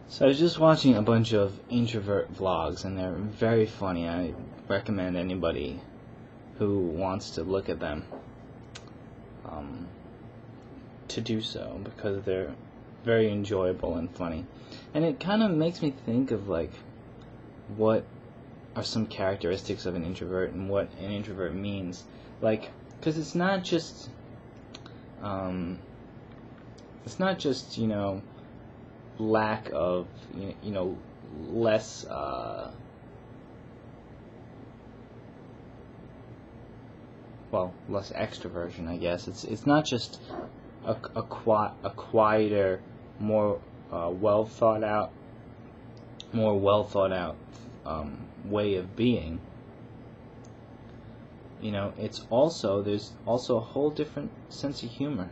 So I was just watching a bunch of introvert vlogs, and they're very funny. I recommend anybody who wants to look at them to do so, because they're very enjoyable and funny. And it kind of makes me think of, like, what are some characteristics of an introvert and what an introvert means. Like, because it's not just, lack of, less, less extroversion, I guess. It's not just a quieter, more well thought out way of being. There's also a whole different sense of humor,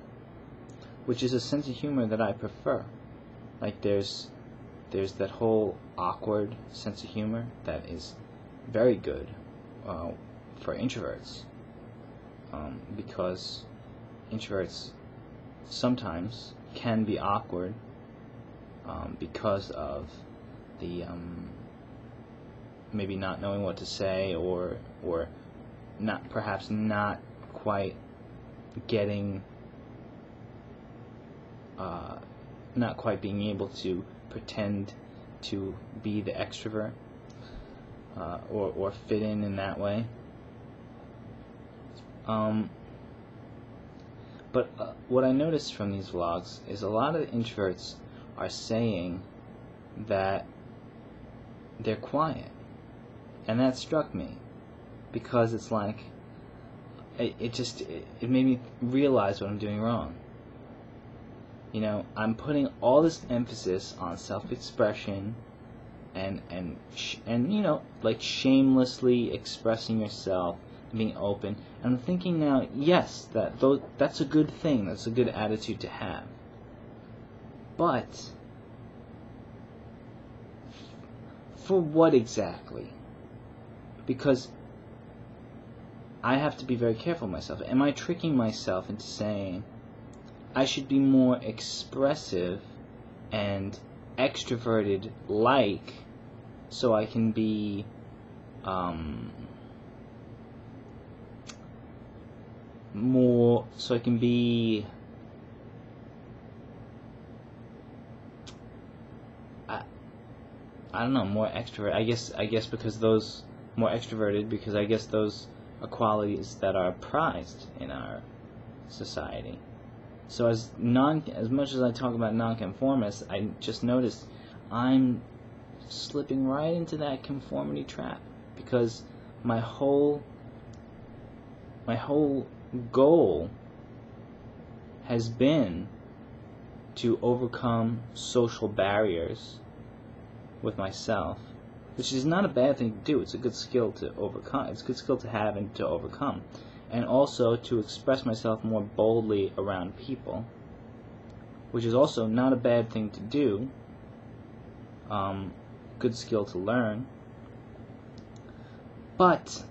which is a sense of humor that I prefer. Like, there's that whole awkward sense of humor that is very good for introverts, because introverts sometimes can be awkward because of the maybe not knowing what to say, or perhaps not quite getting not quite being able to pretend to be the extrovert, or fit in that way. But what I noticed from these vlogs is a lot of the introverts are saying that they're quiet, and that struck me, because it's like it made me realize what I'm doing wrong. I'm putting all this emphasis on self-expression and like shamelessly expressing yourself, being open. And I'm thinking now, yes, that's a good thing. That's a good attitude to have. But for what exactly? Because I have to be very careful of myself. Am I tricking myself into saying I should be more expressive and extroverted, so I can be I don't know, more extrovert. I guess because those more extroverted, because I guess those are qualities that are prized in our society. So as much as I talk about nonconformists, I just noticed I'm slipping right into that conformity trap, because my whole goal has been to overcome social barriers with myself, which is not a bad thing to do. It's a good skill to overcome. It's a good skill to have and to overcome. And also to express myself more boldly around people, which is also not a bad thing to do. Good skill to learn. But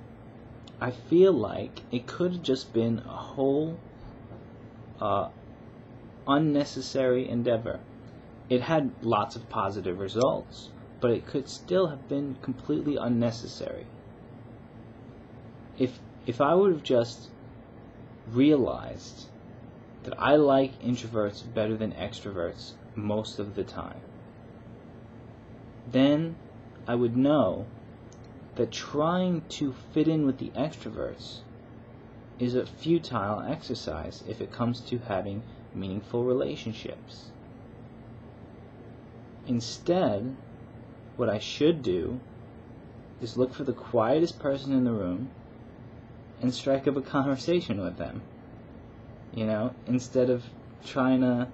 I feel like it could have just been a whole unnecessary endeavor. It had lots of positive results, but it could still have been completely unnecessary. If I would have just realized that I like introverts better than extroverts most of the time, then I would know that trying to fit in with the extroverts is a futile exercise if it comes to having meaningful relationships. Instead, what I should do is look for the quietest person in the room and strike up a conversation with them, instead of trying to,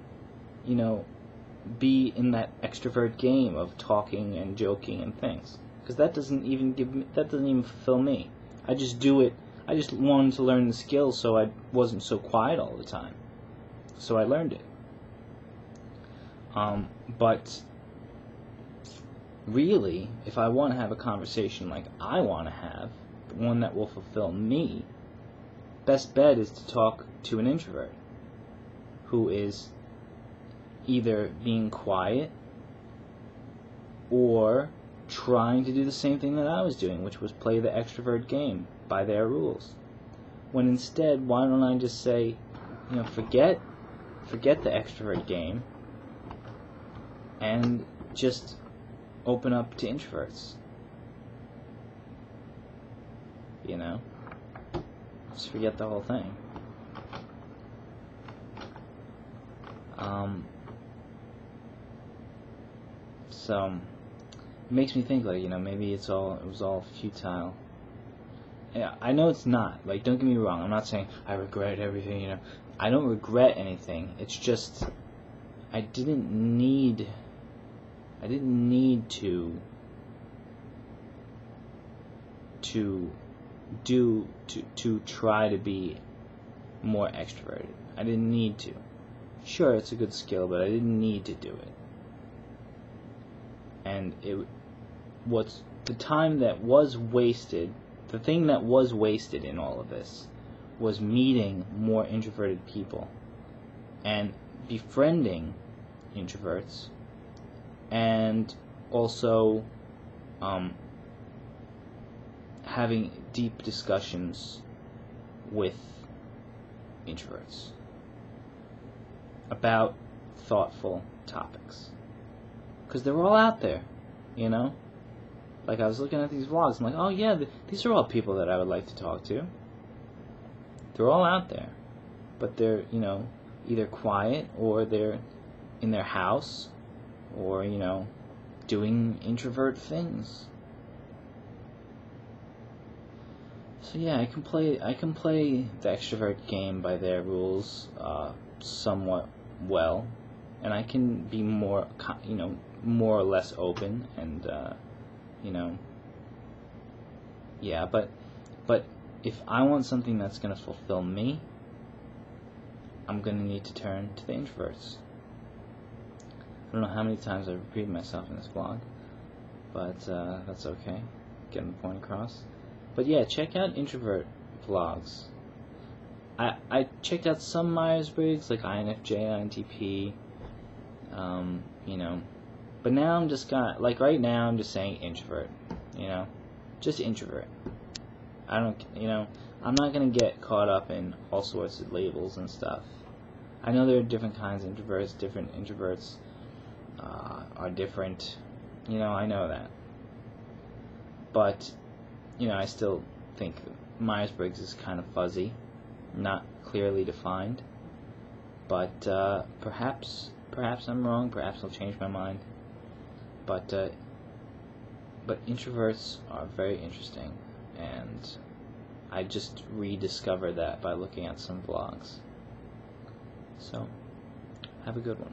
be in that extrovert game of talking and joking and things, because that doesn't even fulfill me. I just do it. I just wanted to learn the skills so I wasn't so quiet all the time, so I learned it. But really, if I want to have a conversation like I want to have, one that will fulfill me, best bet is to talk to an introvert who is either being quiet or trying to do the same thing that I was doing, which was play the extrovert game by their rules. When instead, why don't I just say, forget the extrovert game and just open up to introverts. Just forget the whole thing. So it makes me think, maybe it was all futile. Yeah, I know it's not. Like, don't get me wrong. I'm not saying I regret everything. I don't regret anything. It's just I didn't need to try to be more extroverted. I didn't need to. Sure, it's a good skill, but I didn't need to do it. And the time that was wasted, the thing that was wasted in all of this was meeting more introverted people and befriending introverts, and also having deep discussions with introverts about thoughtful topics, because they're all out there. Like, I was looking at these vlogs, I'm like, oh yeah, these are all people that I would like to talk to. They're all out there, but they're either quiet, or they're in their house, or doing introvert things. So yeah, I can play the extrovert game by their rules somewhat well, and I can be more more or less open, and yeah, but if I want something that's going to fulfill me, I'm going to need to turn to the introverts. I don't know how many times I've repeated myself in this vlog, but that's okay, getting the point across. But yeah, check out Introvert Vlogs. I checked out some Myers-Briggs, like INFJ, INTP, but now I'm just right now I'm just saying introvert, just introvert. I don't, I'm not gonna get caught up in all sorts of labels and stuff. I know there are different kinds of introverts. Different introverts are different. I know that. But I still think Myers-Briggs is kind of fuzzy, not clearly defined. But perhaps I'm wrong. Perhaps I'll change my mind. But introverts are very interesting, and I just rediscovered that by looking at some vlogs. So, have a good one.